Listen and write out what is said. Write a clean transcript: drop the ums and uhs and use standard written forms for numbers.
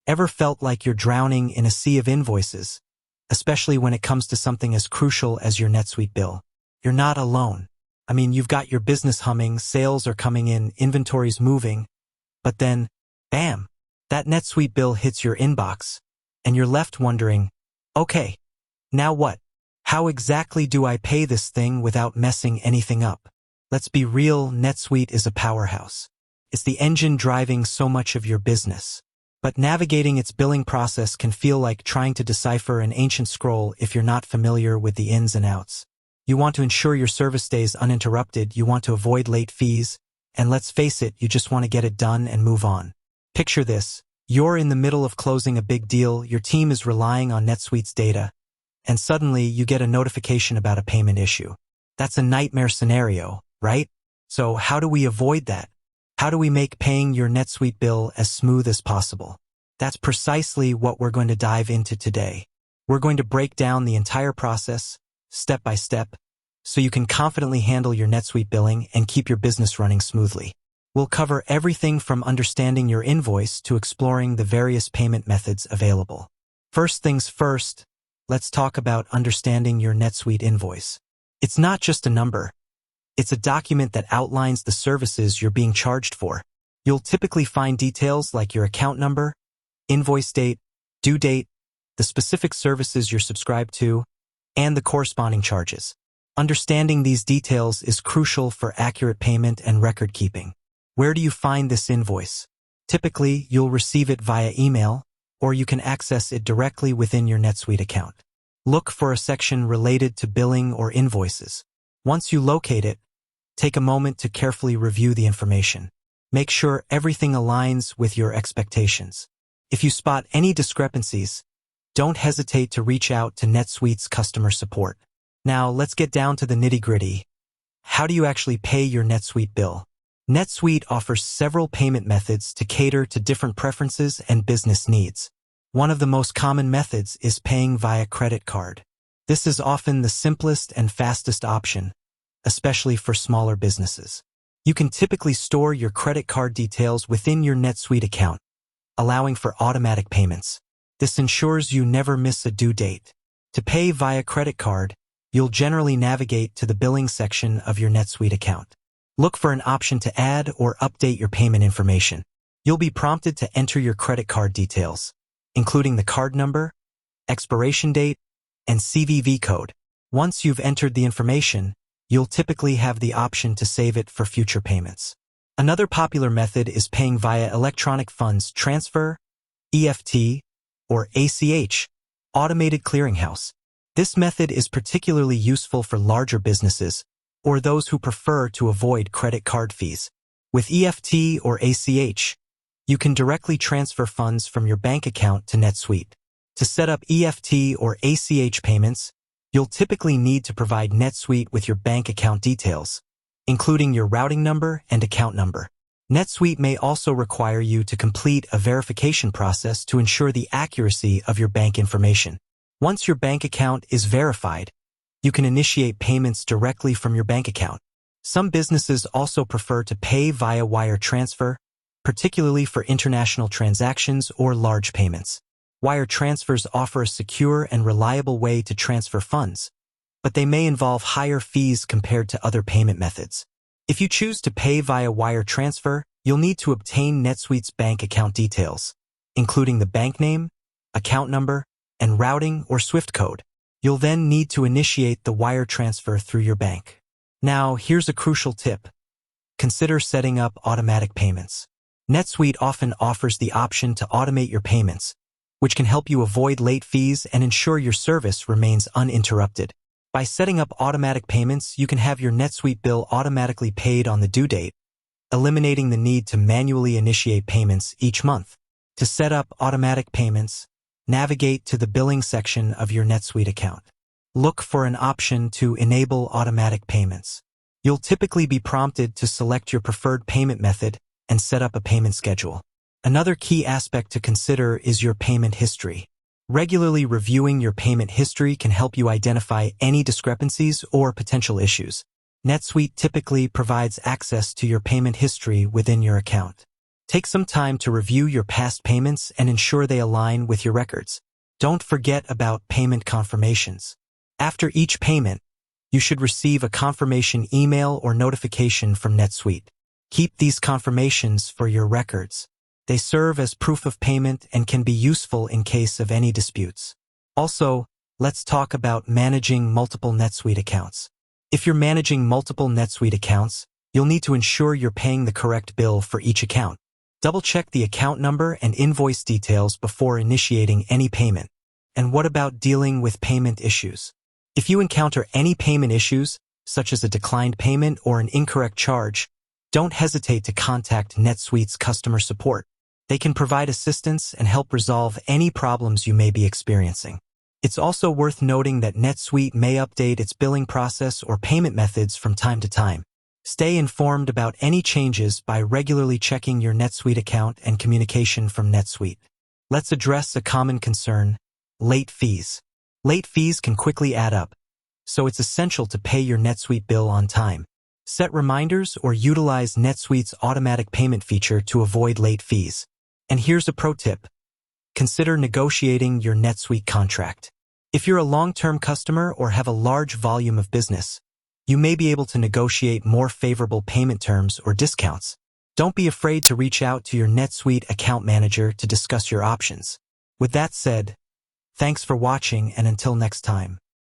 Ever felt like you're drowning in a sea of invoices, especially when it comes to something as crucial as your NetSuite bill? You're not alone. I mean, you've got your business humming, sales are coming in, inventory's moving, but then, bam, that NetSuite bill hits your inbox, and you're left wondering, okay, now what? How exactly do I pay this thing without messing anything up? Let's be real, NetSuite is a powerhouse. It's the engine driving so much of your business. But navigating its billing process can feel like trying to decipher an ancient scroll if you're not familiar with the ins and outs. You want to ensure your service stays uninterrupted, you want to avoid late fees, and let's face it, you just want to get it done and move on. Picture this. You're in the middle of closing a big deal, your team is relying on NetSuite's data, and suddenly you get a notification about a payment issue. That's a nightmare scenario, right? So how do we avoid that? How do we make paying your NetSuite bill as smooth as possible? That's precisely what we're going to dive into today. We're going to break down the entire process, step by step, so you can confidently handle your NetSuite billing and keep your business running smoothly. We'll cover everything from understanding your invoice to exploring the various payment methods available. First things first, let's talk about understanding your NetSuite invoice. It's not just a number. It's a document that outlines the services you're being charged for. You'll typically find details like your account number, invoice date, due date, the specific services you're subscribed to, and the corresponding charges. Understanding these details is crucial for accurate payment and record keeping. Where do you find this invoice? Typically, you'll receive it via email, or you can access it directly within your NetSuite account. Look for a section related to billing or invoices. Once you locate it, take a moment to carefully review the information. Make sure everything aligns with your expectations. If you spot any discrepancies, don't hesitate to reach out to NetSuite's customer support. Now, let's get down to the nitty-gritty. How do you actually pay your NetSuite bill? NetSuite offers several payment methods to cater to different preferences and business needs. One of the most common methods is paying via credit card. This is often the simplest and fastest option, especially for smaller businesses. You can typically store your credit card details within your NetSuite account, allowing for automatic payments. This ensures you never miss a due date. To pay via credit card, you'll generally navigate to the billing section of your NetSuite account. Look for an option to add or update your payment information. You'll be prompted to enter your credit card details, including the card number, expiration date, and CVV code. Once you've entered the information, you'll typically have the option to save it for future payments. Another popular method is paying via electronic funds transfer, EFT, or ACH, automated clearinghouse. This method is particularly useful for larger businesses or those who prefer to avoid credit card fees. With EFT or ACH, you can directly transfer funds from your bank account to NetSuite. To set up EFT or ACH payments, you'll typically need to provide NetSuite with your bank account details, including your routing number and account number. NetSuite may also require you to complete a verification process to ensure the accuracy of your bank information. Once your bank account is verified, you can initiate payments directly from your bank account. Some businesses also prefer to pay via wire transfer, particularly for international transactions or large payments. Wire transfers offer a secure and reliable way to transfer funds, but they may involve higher fees compared to other payment methods. If you choose to pay via wire transfer, you'll need to obtain NetSuite's bank account details, including the bank name, account number, and routing or SWIFT code. You'll then need to initiate the wire transfer through your bank. Now, here's a crucial tip. Consider setting up automatic payments. NetSuite often offers the option to automate your payments, which can help you avoid late fees and ensure your service remains uninterrupted. By setting up automatic payments, you can have your NetSuite bill automatically paid on the due date, eliminating the need to manually initiate payments each month. To set up automatic payments, navigate to the billing section of your NetSuite account. Look for an option to enable automatic payments. You'll typically be prompted to select your preferred payment method and set up a payment schedule. Another key aspect to consider is your payment history. Regularly reviewing your payment history can help you identify any discrepancies or potential issues. NetSuite typically provides access to your payment history within your account. Take some time to review your past payments and ensure they align with your records. Don't forget about payment confirmations. After each payment, you should receive a confirmation email or notification from NetSuite. Keep these confirmations for your records. They serve as proof of payment and can be useful in case of any disputes. Also, let's talk about managing multiple NetSuite accounts. If you're managing multiple NetSuite accounts, you'll need to ensure you're paying the correct bill for each account. Double-check the account number and invoice details before initiating any payment. And what about dealing with payment issues? If you encounter any payment issues, such as a declined payment or an incorrect charge, don't hesitate to contact NetSuite's customer support. They can provide assistance and help resolve any problems you may be experiencing. It's also worth noting that NetSuite may update its billing process or payment methods from time to time. Stay informed about any changes by regularly checking your NetSuite account and communication from NetSuite. Let's address a common concern: late fees. Late fees can quickly add up, so it's essential to pay your NetSuite bill on time. Set reminders or utilize NetSuite's automatic payment feature to avoid late fees. And here's a pro tip: consider negotiating your NetSuite contract. If you're a long-term customer or have a large volume of business, you may be able to negotiate more favorable payment terms or discounts. Don't be afraid to reach out to your NetSuite account manager to discuss your options. With that said, thanks for watching, and until next time.